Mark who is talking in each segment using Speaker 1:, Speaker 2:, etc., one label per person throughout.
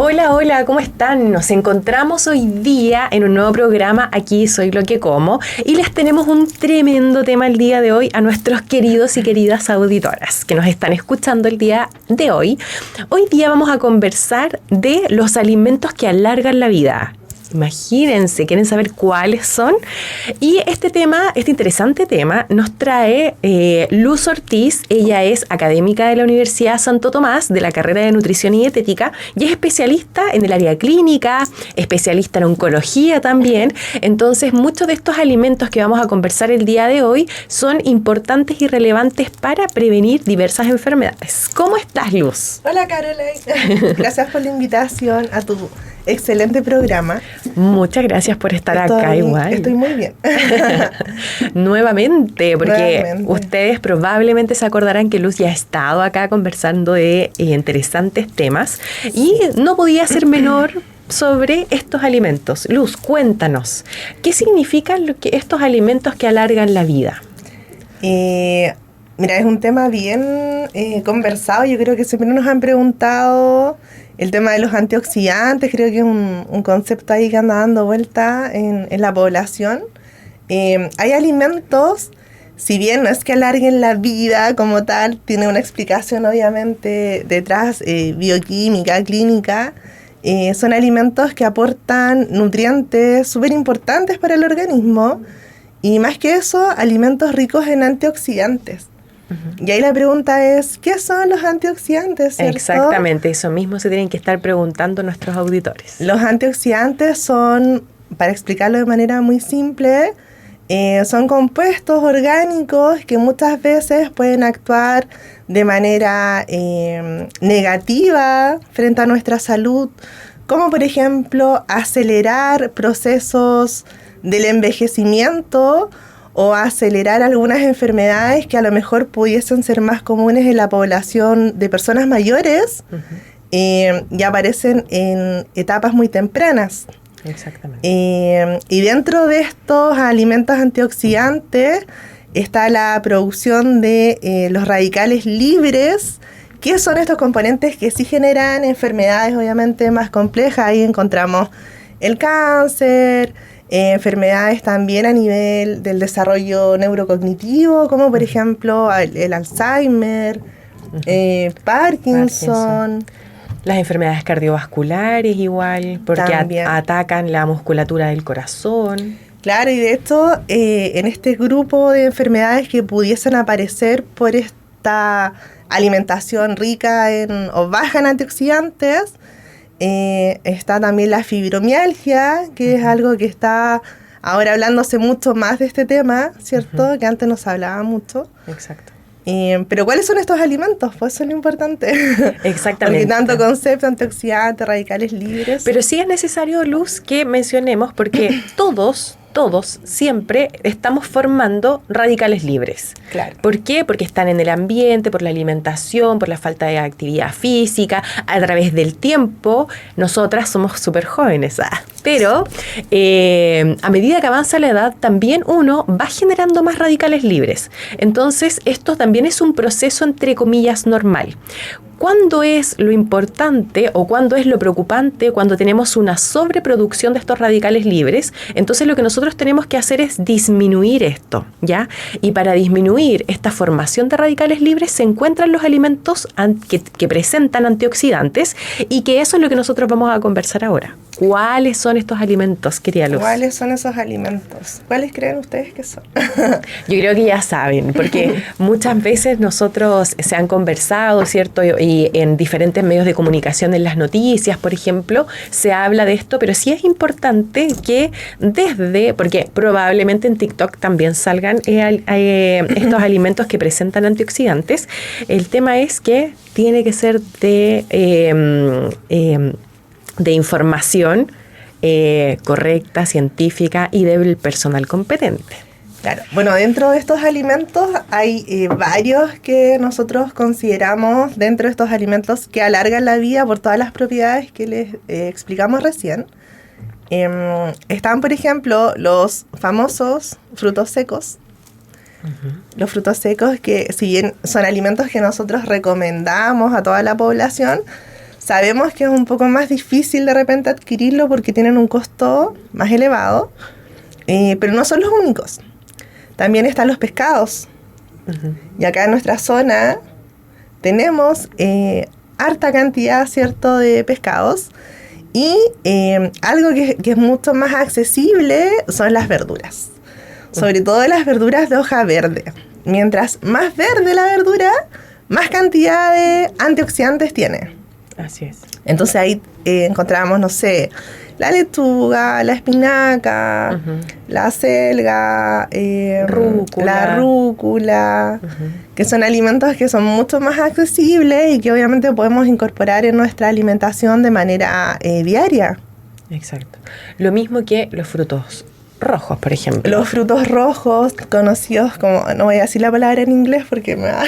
Speaker 1: Hola, hola, ¿cómo están? Nos encontramos hoy día en un nuevo programa, Aquí Soy Lo Que Como, y les tenemos un tremendo tema el día de hoy a nuestros queridos y queridas auditoras que nos están escuchando el día de hoy. Hoy día vamos a conversar de los alimentos que alargan la vida. Imagínense, ¿quieren saber cuáles son? Y este interesante tema, nos trae Luz Ortiz. Ella es académica de la Universidad Santo Tomás, de la carrera de Nutrición y Dietética, y es especialista en el área clínica, especialista en oncología también. Entonces, muchos de estos alimentos que vamos a conversar el día de hoy son importantes y relevantes para prevenir diversas enfermedades. ¿Cómo estás, Luz?
Speaker 2: Hola, Caroline. Gracias por la invitación a tu excelente programa.
Speaker 1: Muchas gracias por estar acá igual.
Speaker 2: Estoy muy bien.
Speaker 1: Nuevamente, porque ustedes probablemente se acordarán que Luz ya ha estado acá conversando de interesantes temas y no podía ser menor sobre estos alimentos. Luz, cuéntanos, ¿qué significan estos alimentos que alargan la vida?
Speaker 2: Mira, es un tema bien conversado. Yo creo que siempre nos han preguntado el tema de los antioxidantes. Creo que es un concepto ahí que anda dando vuelta en la población. Hay alimentos, si bien no es que alarguen la vida como tal, tiene una explicación obviamente detrás, bioquímica, clínica. Son alimentos que aportan nutrientes súper importantes para el organismo y más que eso, alimentos ricos en antioxidantes. Uh-huh. Y ahí la pregunta es, ¿qué son los antioxidantes, cierto?
Speaker 1: Exactamente, eso mismo se tienen que estar preguntando nuestros auditores.
Speaker 2: Los antioxidantes son, para explicarlo de manera muy simple, son compuestos orgánicos que muchas veces pueden actuar de manera negativa frente a nuestra salud, como por ejemplo acelerar procesos del envejecimiento o acelerar algunas enfermedades que a lo mejor pudiesen ser más comunes en la población de personas mayores. Uh-huh. Y aparecen en etapas muy tempranas.
Speaker 1: Exactamente.
Speaker 2: Y dentro de estos alimentos antioxidantes está la producción de los radicales libres, que son estos componentes que sí generan enfermedades obviamente más complejas. Ahí encontramos el cáncer, enfermedades también a nivel del desarrollo neurocognitivo, como por ejemplo el Alzheimer, Parkinson.
Speaker 1: Las enfermedades cardiovasculares igual, porque atacan la musculatura del corazón.
Speaker 2: Claro, y de hecho, en este grupo de enfermedades que pudiesen aparecer por esta alimentación rica o baja en antioxidantes, está también la fibromialgia, que es algo que está ahora hablándose mucho más de este tema, ¿cierto? Que antes no se hablaba mucho.
Speaker 1: Exacto.
Speaker 2: Pero ¿cuáles son estos alimentos? Pues eso es lo importante.
Speaker 1: Exactamente.
Speaker 2: Porque tanto concepto, antioxidantes, radicales libres.
Speaker 1: Pero sí es necesario, Luz, que mencionemos, porque todos siempre estamos formando radicales libres.
Speaker 2: Claro.
Speaker 1: ¿Por qué? Porque están en el ambiente, por la alimentación, por la falta de actividad física, a través del tiempo. Nosotras somos súper jóvenes, pero a medida que avanza la edad, también uno va generando más radicales libres. Entonces, esto también es un proceso, entre comillas, normal. ¿Cuándo es lo importante o cuándo es lo preocupante? Cuando tenemos una sobreproducción de estos radicales libres. Entonces lo que nosotros tenemos que hacer es disminuir esto, ¿ya? Y para disminuir esta formación de radicales libres se encuentran los alimentos que presentan antioxidantes, y que eso es lo que nosotros vamos a conversar ahora. ¿Cuáles son estos alimentos, querida Luz?
Speaker 2: ¿Cuáles son esos alimentos? ¿Cuáles creen ustedes que son?
Speaker 1: Yo creo que ya saben, porque muchas veces nosotros se han conversado, ¿cierto? Y en diferentes medios de comunicación, en las noticias, por ejemplo, se habla de esto, pero sí es importante que porque probablemente en TikTok también salgan estos alimentos que presentan antioxidantes. El tema es que tiene que ser de información correcta, científica y del personal competente.
Speaker 2: Claro. Bueno, dentro de estos alimentos hay varios que nosotros consideramos dentro de estos alimentos que alargan la vida por todas las propiedades que les explicamos recién. Están, por ejemplo, los famosos frutos secos. Uh-huh. Los frutos secos, que si bien son alimentos que nosotros recomendamos a toda la población, Sabemos que es un poco más difícil de repente adquirirlo porque tienen un costo más elevado, pero no son los únicos. También están los pescados. Uh-huh. Y acá en nuestra zona tenemos harta cantidad, ¿cierto?, de pescados. Y algo que es mucho más accesible son las verduras. Sobre todo las verduras de hoja verde. Mientras más verde la verdura, más cantidad de antioxidantes tiene.
Speaker 1: Así es.
Speaker 2: Entonces ahí encontramos, no sé, la lechuga, la espinaca, uh-huh. la acelga, la rúcula, uh-huh. que son alimentos que son mucho más accesibles y que obviamente podemos incorporar en nuestra alimentación de manera diaria.
Speaker 1: Exacto. Lo mismo que los frutos rojos, por ejemplo.
Speaker 2: Los frutos rojos, conocidos como, no voy a decir la palabra en inglés porque me va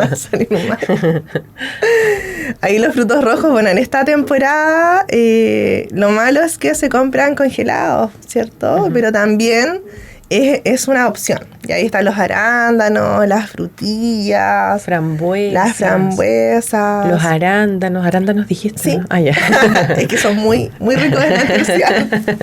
Speaker 2: a salir mal. Ahí los frutos rojos, bueno, en esta temporada lo malo es que se compran congelados, ¿cierto? Uh-huh. Pero también es una opción. Y ahí están los arándanos, las frutillas, las frambuesas.
Speaker 1: Los arándanos dijiste,
Speaker 2: sí.
Speaker 1: ¿no? Ah, ya.
Speaker 2: Es que son muy, muy ricos en antioxidantes.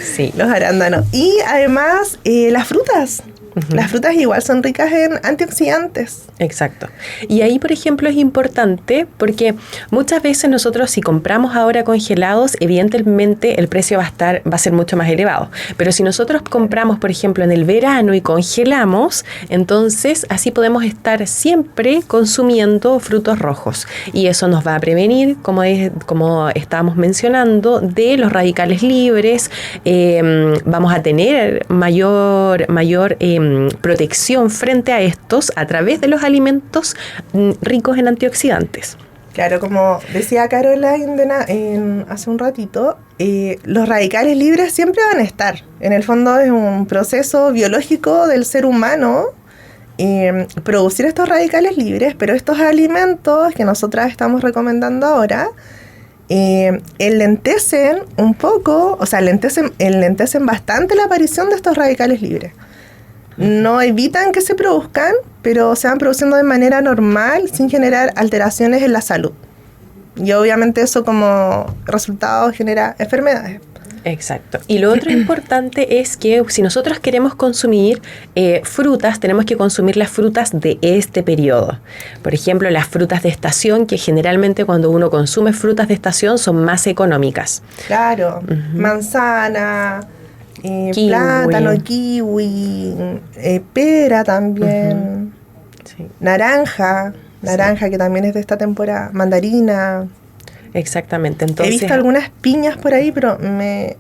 Speaker 1: Sí.
Speaker 2: Los arándanos. Y además, las frutas. Uh-huh. Las frutas igual son ricas en antioxidantes.
Speaker 1: Exacto. Y ahí, por ejemplo, es importante porque muchas veces nosotros si compramos ahora congelados, evidentemente el precio va a ser mucho más elevado. Pero si nosotros compramos, por ejemplo, en el verano y congelamos, entonces así podemos estar siempre consumiendo frutos rojos. Y eso nos va a prevenir, como estábamos mencionando, de los radicales libres. Vamos a tener mayor protección frente a estos a través de los alimentos ricos en antioxidantes.
Speaker 2: Claro, como decía Caroline hace un ratito, los radicales libres siempre van a estar. En el fondo es un proceso biológico del ser humano producir estos radicales libres, pero estos alimentos que nosotras estamos recomendando ahora enlentecen un poco, o sea, enlentecen bastante la aparición de estos radicales libres. No evitan que se produzcan, pero se van produciendo de manera normal sin generar alteraciones en la salud. Y obviamente eso como resultado genera enfermedades.
Speaker 1: Exacto. Y lo otro importante es que si nosotros queremos consumir frutas, tenemos que consumir las frutas de este periodo. Por ejemplo, las frutas de estación, que generalmente cuando uno consume frutas de estación son más económicas.
Speaker 2: Claro, uh-huh. Manzana, plátano, kiwi, pera también, uh-huh. sí. naranja sí. que también es de esta temporada, mandarina.
Speaker 1: Exactamente. Entonces,
Speaker 2: he visto algunas piñas por ahí, pero me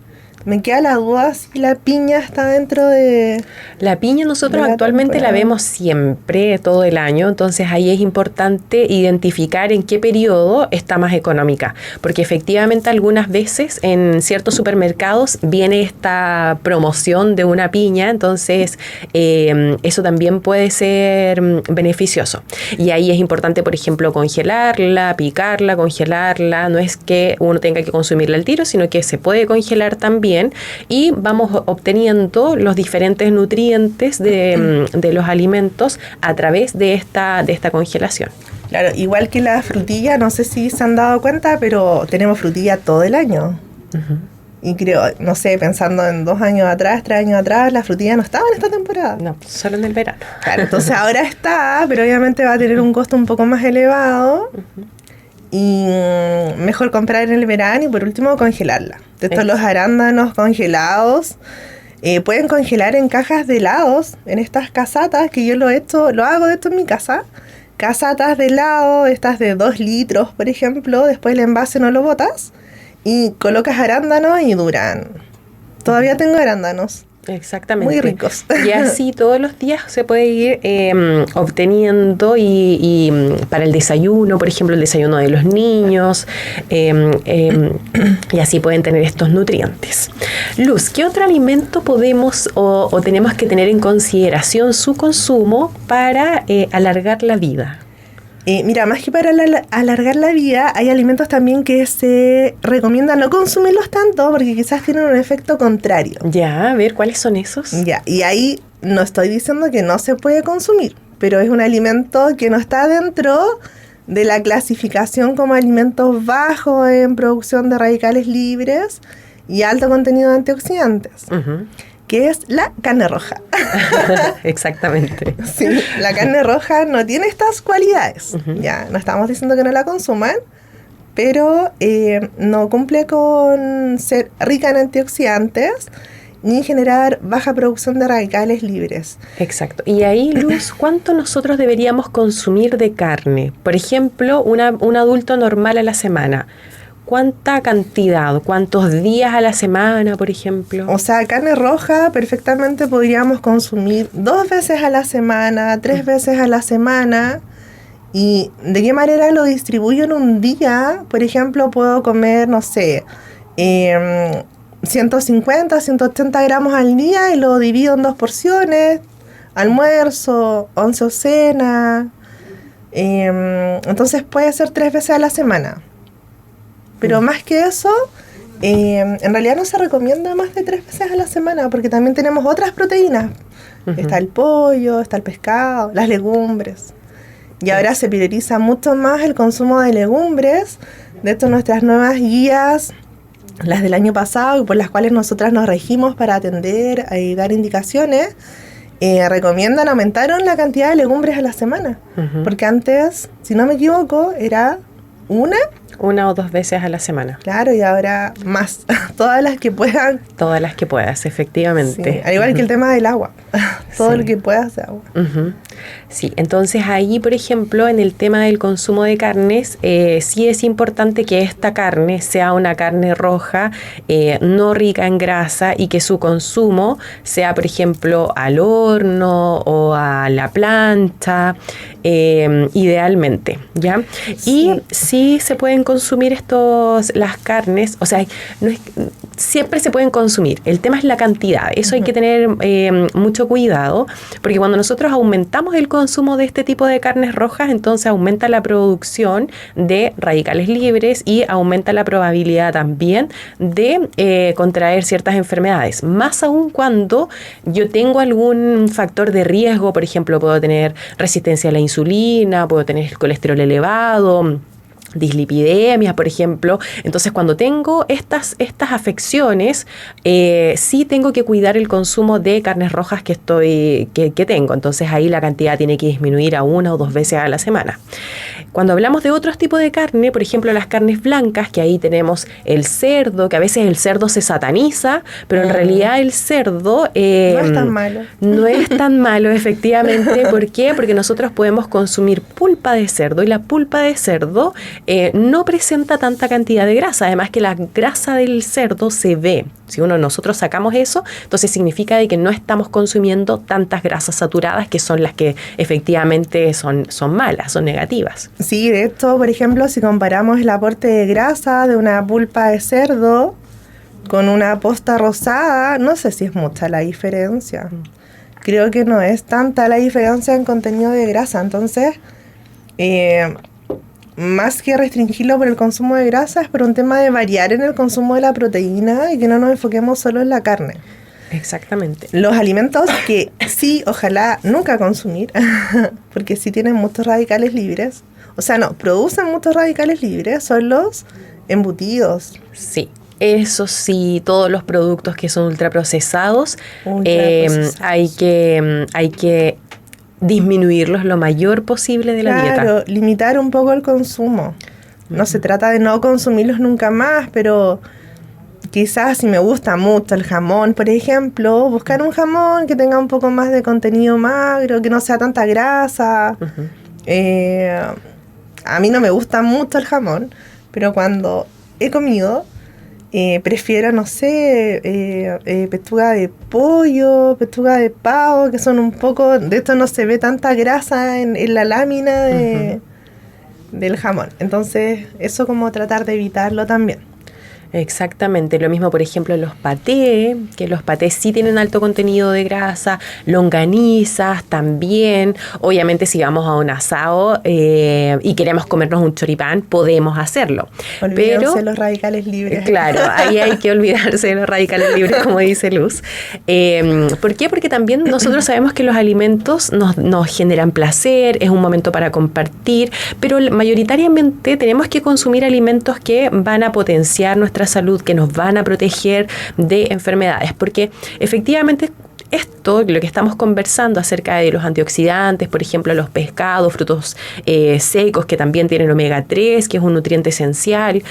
Speaker 2: queda la duda si la piña está dentro de...
Speaker 1: La piña nosotros actualmente la vemos siempre, todo el año, entonces ahí es importante identificar en qué periodo está más económica, porque efectivamente algunas veces en ciertos supermercados viene esta promoción de una piña, entonces eso también puede ser beneficioso. Y ahí es importante, por ejemplo, congelarla, picarla, congelarla, no es que uno tenga que consumirla al tiro, sino que se puede congelar también y vamos obteniendo los diferentes nutrientes de los alimentos a través de esta congelación.
Speaker 2: Claro, igual que la frutilla, no sé si se han dado cuenta, pero tenemos frutilla todo el año. Uh-huh. Y creo, no sé, pensando en 2 años atrás, 3 años atrás, la frutilla no estaba en esta temporada.
Speaker 1: No, solo en el verano.
Speaker 2: Claro, entonces ahora está, pero obviamente va a tener un costo un poco más elevado. Uh-huh. Y mejor comprar en el verano y por último congelarla. De estos los arándanos congelados pueden congelar en cajas de helados, en estas casatas que yo lo hago de esto en mi casa. Casatas de helado, estas de 2 litros, por ejemplo, después el envase no lo botas y colocas arándanos y duran. Todavía tengo arándanos.
Speaker 1: Exactamente.
Speaker 2: Muy ricos.
Speaker 1: Y así todos los días se puede ir obteniendo y para el desayuno, por ejemplo, el desayuno de los niños, y así pueden tener estos nutrientes. Luz, ¿qué otro alimento podemos o tenemos que tener en consideración su consumo para alargar la vida?
Speaker 2: Mira, más que para alargar la vida, hay alimentos también que se recomienda no consumirlos tanto porque quizás tienen un efecto contrario.
Speaker 1: Ya, a ver, ¿cuáles son esos?
Speaker 2: Ya, y ahí no estoy diciendo que no se puede consumir, pero es un alimento que no está dentro de la clasificación como alimentos bajos en producción de radicales libres y alto contenido de antioxidantes, que es la carne roja.
Speaker 1: Exactamente.
Speaker 2: Sí, la carne roja no tiene estas cualidades. Ya, no estamos diciendo que no la consuman, pero no cumple con ser rica en antioxidantes ni generar baja producción de radicales libres.
Speaker 1: Exacto. Y ahí, Luz, ¿cuánto nosotros deberíamos consumir de carne? Por ejemplo, un adulto normal a la semana. ¿Cuánta cantidad? ¿Cuántos días a la semana, por ejemplo?
Speaker 2: O sea, carne roja perfectamente podríamos consumir 2 veces a la semana, 3 veces a la semana. ¿Y de qué manera lo distribuyo en un día? Por ejemplo, puedo comer, no sé, 150, 180 gramos al día y lo divido en 2 porciones. Almuerzo, 11 o cena. Entonces puede ser 3 veces a la semana. Pero más que eso, en realidad no se recomienda más de 3 veces a la semana, porque también tenemos otras proteínas. Está el pollo, está el pescado, las legumbres. Y ahora se prioriza mucho más el consumo de legumbres. De hecho, nuestras nuevas guías, las del año pasado, por las cuales nosotras nos regimos para atender y dar indicaciones, recomiendan, aumentaron la cantidad de legumbres a la semana. Porque antes, si no me equivoco, era una
Speaker 1: o 2 veces a la semana.
Speaker 2: Claro, y ahora más. Todas las que puedan.
Speaker 1: Todas las que puedas, efectivamente.
Speaker 2: Sí, al igual que el tema del agua. Todo lo que puedas de agua.
Speaker 1: Sí, entonces ahí, por ejemplo, en el tema del consumo de carnes, sí es importante que esta carne sea una carne roja, no rica en grasa, y que su consumo sea, por ejemplo, al horno o a la plancha, idealmente, ¿ya? Sí. Y sí se pueden consumir las carnes, o sea, siempre se pueden consumir. El tema es la cantidad. Eso hay que tener mucho cuidado, porque cuando nosotros aumentamos el consumo de este tipo de carnes rojas, entonces aumenta la producción de radicales libres y aumenta la probabilidad también de contraer ciertas enfermedades. Más aún cuando yo tengo algún factor de riesgo, por ejemplo, puedo tener resistencia a la insulina, puedo tener el colesterol elevado, dislipidemias, por ejemplo. Entonces, cuando tengo estas afecciones, sí tengo que cuidar el consumo de carnes rojas que tengo. Entonces, ahí la cantidad tiene que disminuir a 1 o 2 veces a la semana. Cuando hablamos de otros tipos de carne, por ejemplo, las carnes blancas, que ahí tenemos el cerdo, que a veces el cerdo se sataniza, pero en realidad el cerdo
Speaker 2: no es tan malo.
Speaker 1: No es tan malo, efectivamente. ¿Por qué? Porque nosotros podemos consumir pulpa de cerdo, y la pulpa de cerdo no presenta tanta cantidad de grasa. Además que la grasa del cerdo se ve. Si nosotros sacamos eso, entonces significa de que no estamos consumiendo tantas grasas saturadas, que son las que efectivamente son malas, son negativas.
Speaker 2: Sí, de hecho, por ejemplo, si comparamos el aporte de grasa de una pulpa de cerdo con una posta rosada, no sé si es mucha la diferencia. Creo que no es tanta la diferencia en contenido de grasa. Entonces, más que restringirlo por el consumo de grasa, es por un tema de variar en el consumo de la proteína y que no nos enfoquemos solo en la carne.
Speaker 1: Exactamente.
Speaker 2: Los alimentos que sí, ojalá nunca consumir, porque sí tienen muchos radicales libres, o sea, no, producen muchos radicales libres, son los embutidos.
Speaker 1: Sí. Eso sí, todos los productos que son ultraprocesados, hay que disminuirlos lo mayor posible de la dieta.
Speaker 2: Claro, limitar un poco el consumo. No se trata de no consumirlos nunca más, pero quizás si me gusta mucho el jamón, por ejemplo, buscar un jamón que tenga un poco más de contenido magro, que no sea tanta grasa. A mí no me gusta mucho el jamón, pero cuando he comido, prefiero, no sé, pechuga de pollo, pechuga de pavo, que son un poco, de esto no se ve tanta grasa en la lámina del jamón. Entonces, eso como tratar de evitarlo también.
Speaker 1: Exactamente, lo mismo por ejemplo los patés, que los patés sí tienen alto contenido de grasa, longanizas también, obviamente si vamos a un asado y queremos comernos un choripán, podemos hacerlo.
Speaker 2: Olvídense de los radicales libres.
Speaker 1: Claro, ahí hay que olvidarse de los radicales libres, como dice Luz. ¿Por qué? Porque también nosotros sabemos que los alimentos nos generan placer, es un momento para compartir, pero mayoritariamente tenemos que consumir alimentos que van a potenciar nuestra salud, que nos van a proteger de enfermedades, porque efectivamente esto, lo que estamos conversando acerca de los antioxidantes, por ejemplo, los pescados, frutos secos que también tienen omega 3, que es un nutriente esencial,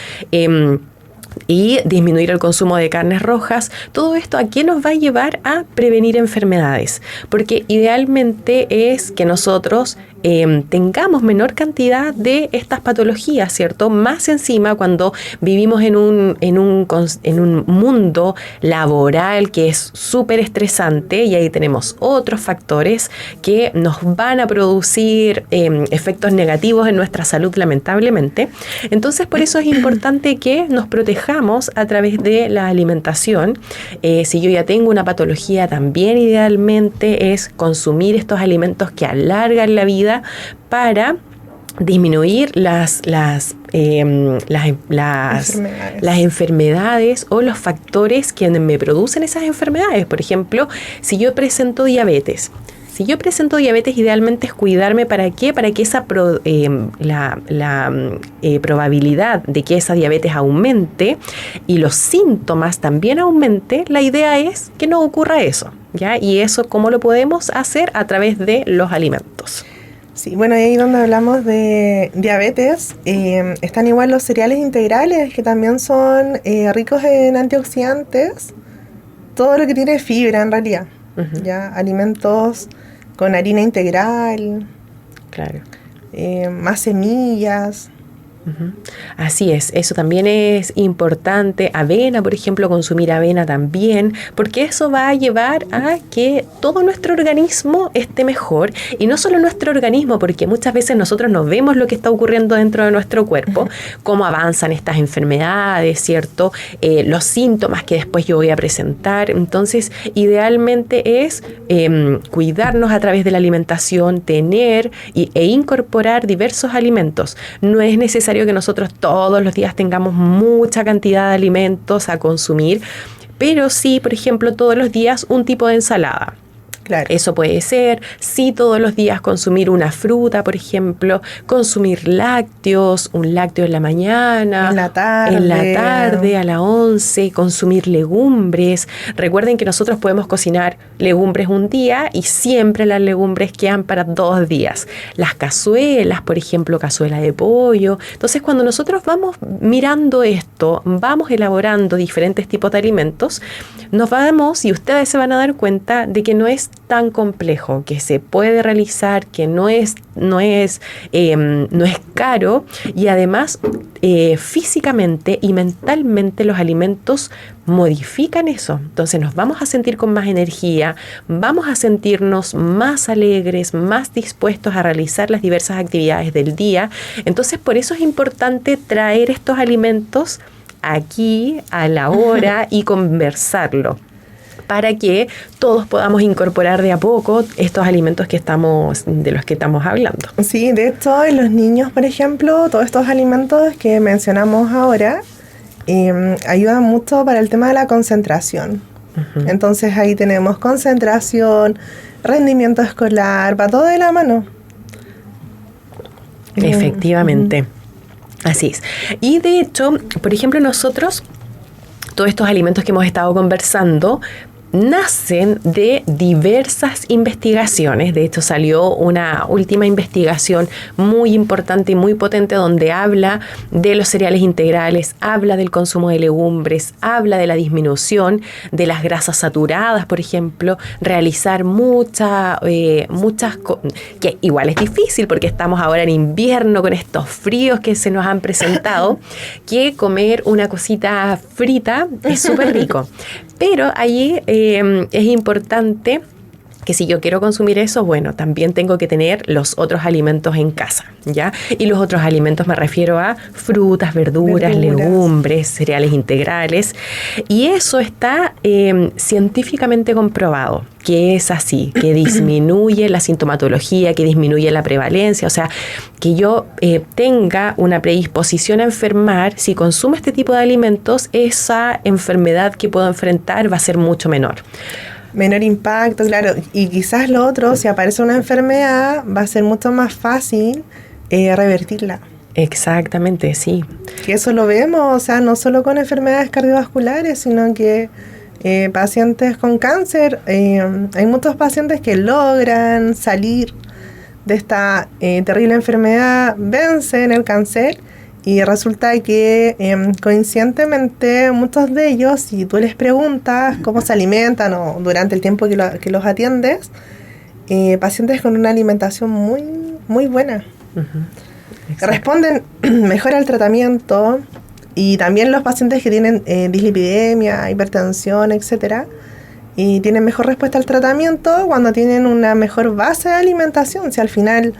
Speaker 1: y disminuir el consumo de carnes rojas, todo esto ¿a qué nos va a llevar? A prevenir enfermedades, porque idealmente es que nosotros tengamos menor cantidad de estas patologías, ¿cierto? Más encima cuando vivimos en un mundo laboral que es súper estresante, y ahí tenemos otros factores que nos van a producir efectos negativos en nuestra salud, lamentablemente. Entonces, por eso es importante que nos protejamos a través de la alimentación. Si yo ya tengo una patología, también idealmente es consumir estos alimentos que alargan la vida para disminuir las enfermedades o los factores que me producen esas enfermedades. Por ejemplo, si yo presento diabetes, idealmente es cuidarme. ¿Para qué? Para que esa probabilidad de que esa diabetes aumente y los síntomas también aumente, la idea es que no ocurra eso, ¿ya? Y eso, ¿cómo lo podemos hacer? A través de los alimentos.
Speaker 2: Sí, bueno, ahí donde hablamos de diabetes, están igual los cereales integrales, que también son ricos en antioxidantes, todo lo que tiene fibra en realidad, ¿ya? Alimentos con harina integral,
Speaker 1: claro,
Speaker 2: más semillas.
Speaker 1: Así es, eso también es importante. Avena, por ejemplo, consumir avena también, porque eso va a llevar a que todo nuestro organismo esté mejor, y no solo nuestro organismo, porque muchas veces nosotros no vemos lo que está ocurriendo dentro de nuestro cuerpo, cómo avanzan estas enfermedades, ¿cierto? Los síntomas que después yo voy a presentar. Entonces, idealmente es cuidarnos a través de la alimentación, tener e incorporar diversos alimentos. No es necesario que nosotros todos los días tengamos mucha cantidad de alimentos a consumir, pero sí, por ejemplo, todos los días un tipo de ensalada.
Speaker 2: Claro.
Speaker 1: Eso puede ser, sí, todos los días consumir una fruta, por ejemplo, consumir lácteos, un lácteo en la mañana,
Speaker 2: en la tarde
Speaker 1: a las 11, consumir legumbres. Recuerden que nosotros podemos cocinar legumbres un día y siempre las legumbres quedan para 2 días. Las cazuelas, por ejemplo, cazuela de pollo. Entonces, cuando nosotros vamos mirando esto, vamos elaborando diferentes tipos de alimentos, nos vamos, y ustedes se van a dar cuenta de que no es tan complejo, que se puede realizar, que no es caro, y además físicamente y mentalmente los alimentos modifican eso. Entonces nos vamos a sentir con más energía, vamos a sentirnos más alegres, más dispuestos a realizar las diversas actividades del día. Entonces, por eso es importante traer estos alimentos aquí a la hora y conversarlo, para que todos podamos incorporar de a poco estos alimentos de los que estamos hablando.
Speaker 2: Sí, de hecho, en los niños, por ejemplo, todos estos alimentos que mencionamos ahora ayudan mucho para el tema de la concentración. Entonces ahí tenemos concentración, rendimiento escolar, va todo de la mano.
Speaker 1: Efectivamente. Así es. Y de hecho, por ejemplo, nosotros, todos estos alimentos que hemos estado conversando, nacen de diversas investigaciones. De hecho, salió una última investigación muy importante y muy potente donde habla de los cereales integrales, habla del consumo de legumbres, habla de la disminución de las grasas saturadas, por ejemplo, realizar muchas que igual es difícil porque estamos ahora en invierno con estos fríos que se nos han presentado, que comer una cosita frita es súper rico. Pero allí es importante que si yo quiero consumir eso, bueno, también tengo que tener los otros alimentos en casa, ¿ya? Y los otros alimentos me refiero a frutas, verduras, legumbres, cereales integrales. Y eso está científicamente comprobado, que es así, que disminuye la sintomatología, que disminuye la prevalencia, o sea, que yo tenga una predisposición a enfermar, si consumo este tipo de alimentos, esa enfermedad que puedo enfrentar va a ser mucho menor.
Speaker 2: Menor impacto, claro. Y quizás lo otro, si aparece una enfermedad, va a ser mucho más fácil revertirla.
Speaker 1: Exactamente, sí.
Speaker 2: Que eso lo vemos, o sea, no solo con enfermedades cardiovasculares, sino que pacientes con cáncer, hay muchos pacientes que logran salir de esta terrible enfermedad, vencen el cáncer. Y resulta que coincidentemente muchos de ellos, si tú les preguntas cómo se alimentan o durante el tiempo que los atiendes, pacientes con una alimentación muy, muy buena. Responden mejor al tratamiento, y también los pacientes que tienen dislipidemia, hipertensión, etcétera, y tienen mejor respuesta al tratamiento cuando tienen una mejor base de alimentación. Si al final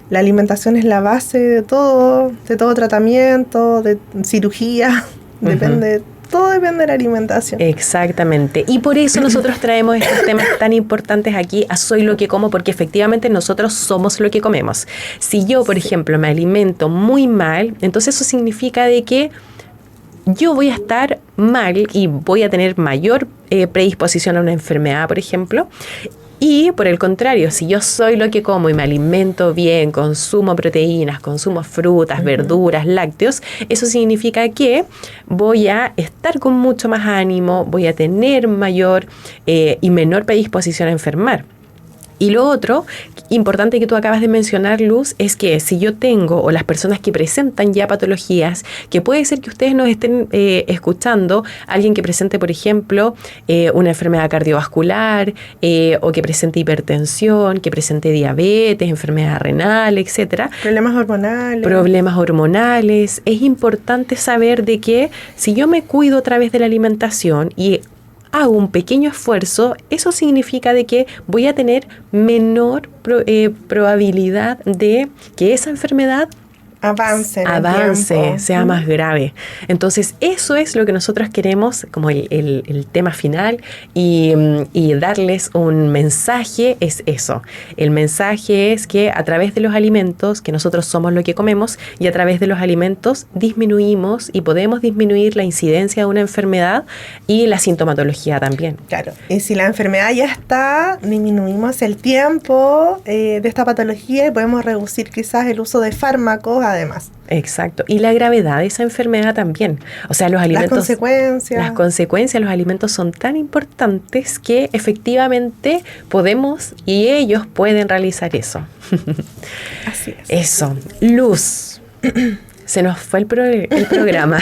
Speaker 2: la alimentación es la base de todo tratamiento, de cirugía, todo depende de la alimentación.
Speaker 1: Exactamente. Y por eso nosotros traemos estos temas tan importantes aquí a Soy Lo que Como, porque efectivamente nosotros somos lo que comemos. Si yo, por ejemplo, me alimento muy mal, entonces eso significa de que yo voy a estar mal y voy a tener mayor predisposición a una enfermedad, por ejemplo. Y por el contrario, si yo soy lo que como y me alimento bien, consumo proteínas, consumo frutas, verduras, lácteos, eso significa que voy a estar con mucho más ánimo, voy a tener mayor y menor predisposición a enfermar. Y lo otro, importante que tú acabas de mencionar, Luz, es que si yo tengo, o las personas que presentan ya patologías, que puede ser que ustedes nos estén escuchando, alguien que presente, por ejemplo, una enfermedad cardiovascular, o que presente hipertensión, que presente diabetes, enfermedad renal, etcétera. Problemas hormonales. Es importante saber de que si yo me cuido a través de la alimentación y hago un pequeño esfuerzo, eso significa de que voy a tener menor probabilidad de que esa enfermedad avance, sea más grave. Entonces, eso es lo que nosotros queremos, como el tema final, y darles un mensaje, es eso. El mensaje es que a través de los alimentos, que nosotros somos lo que comemos, y a través de los alimentos disminuimos y podemos disminuir la incidencia de una enfermedad y la sintomatología también.
Speaker 2: Claro, y si la enfermedad ya está, disminuimos el tiempo de esta patología y podemos reducir quizás el uso de fármacos, además.
Speaker 1: Exacto. Y la gravedad de esa enfermedad también. O sea, los alimentos... Las consecuencias, los alimentos son tan importantes que efectivamente podemos y ellos pueden realizar eso.
Speaker 2: Así es.
Speaker 1: Eso. Luz. Se nos fue el programa.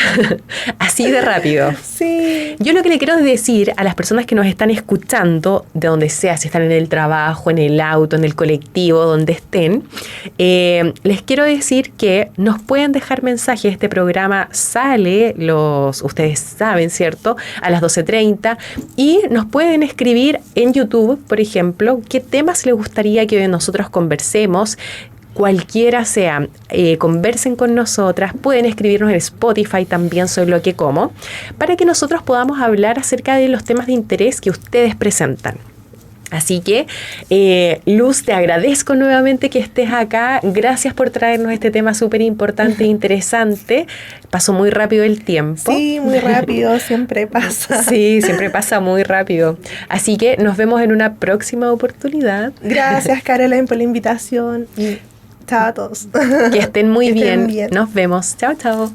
Speaker 1: Así de rápido.
Speaker 2: Sí.
Speaker 1: Yo lo que le quiero decir a las personas que nos están escuchando, de donde sea, si están en el trabajo, en el auto, en el colectivo, donde estén, les quiero decir que nos pueden dejar mensajes. Este programa sale, ustedes saben, ¿cierto?, a las 12:30, y nos pueden escribir en YouTube, por ejemplo, qué temas les gustaría que nosotros conversemos. Cualquiera sea, conversen con nosotras, pueden escribirnos en Spotify, también Soy Lo que Como, para que nosotros podamos hablar acerca de los temas de interés que ustedes presentan. Así que, Luz, te agradezco nuevamente que estés acá. Gracias por traernos este tema súper importante e interesante. Pasó muy rápido el tiempo.
Speaker 2: Sí, muy rápido, siempre pasa.
Speaker 1: Sí, siempre pasa muy rápido. Así que nos vemos en una próxima oportunidad.
Speaker 2: Gracias, Caroline, por la invitación. Y chao a todos.
Speaker 1: Que estén muy bien. Nos vemos. Chao, chao.